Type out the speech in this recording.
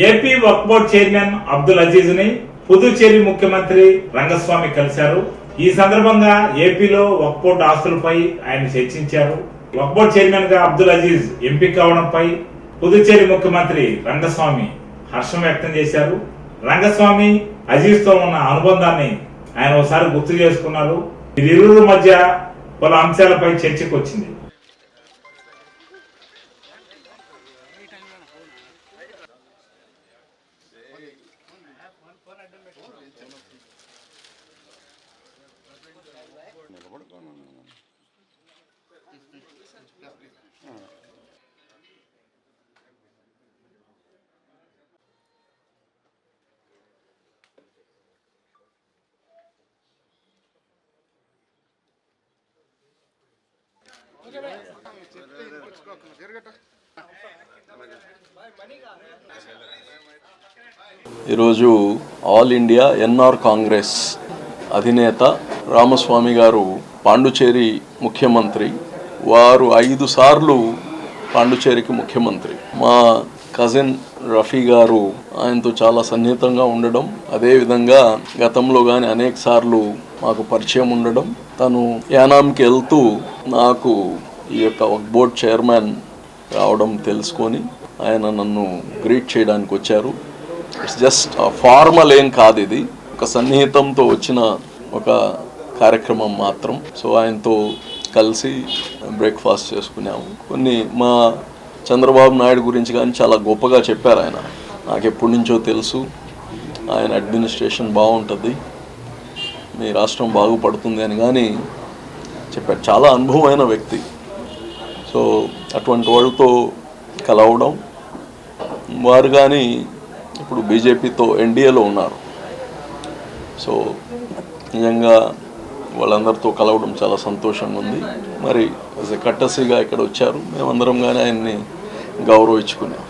AP వక్ఫ్ board chairman Abdul Aziz ని పుదుచ్చేరి ముఖ్యమంత్రి రంగస్వామి కలిశారు. ఈ సందర్భంగా ఏపీలో వక్ఫ్ బోర్డ్ ఆస్తులపై ఆయన చర్చించారు. వక్ఫ్ బోర్డ్ చైర్మన్ గా అబ్దుల్ అజీజ్ ఎంపిక కావడంపై పుదుచ్చేరి ముఖ్యమంత్రి రంగస్వామి హర్షం వ్యక్తం చేశారు. రంగస్వామి అజీజ్ తో ఉన్న అనుబంధాన్ని ఆయన ఒకసారి గుర్తు చేసుకున్నారు. ఇరువురి మధ్య పలు అంశాలపై చర్చకు వచ్చింది. ఈరోజు ఆల్ ఇండియా ఎన్ఆర్ కాంగ్రెస్ అధినేత రామస్వామి గారు పాండుచేరి ముఖ్యమంత్రి. వారు 5 సార్లు పాండుచేరికి ముఖ్యమంత్రి. మా కజిన్ రఫీ గారు ఆయనతో చాలా సన్నిహితంగా ఉండడం, అదేవిధంగా గతంలో కానీ అనేక సార్లు మాకు పరిచయం ఉండడం, తను యానాంకి వెళ్తూ నాకు ఈ యొక్క వక్ఫ్ బోర్డ్ చైర్మన్ రావడం తెలుసుకొని ఆయన నన్ను గ్రీట్ చేయడానికి వచ్చారు. ఇట్స్ జస్ట్ ఫార్మల్ ఏం కాదు, ఇది ఒక సన్నిహితంతో వచ్చిన ఒక కార్యక్రమం మాత్రం. సో ఆయనతో కలిసి బ్రేక్ఫాస్ట్ చేసుకున్నాము. కొన్ని మా చంద్రబాబు నాయుడు గురించి కానీ చాలా గొప్పగా చెప్పారు ఆయన. నాకు ఎప్పటి నుంచో తెలుసు ఆయన అడ్మినిస్ట్రేషన్ బాగుంటుంది, మీ రాష్ట్రం బాగుపడుతుంది అని కానీ చెప్పారు. చాలా అనుభవమైన వ్యక్తి. సో అటువంటి వాళ్ళతో కలవడం, వారు కానీ ఇప్పుడు బీజేపీతో ఎన్డీఏలో ఉన్నారు. సో నిజంగా వాళ్ళందరితో కలవడం చాలా సంతోషంగా ఉంది. మరి యాజ్ ఎ కట్టసీగా ఇక్కడ వచ్చారు, మేమందరం కానీ ఆయన్ని గౌరవించుకున్నాం.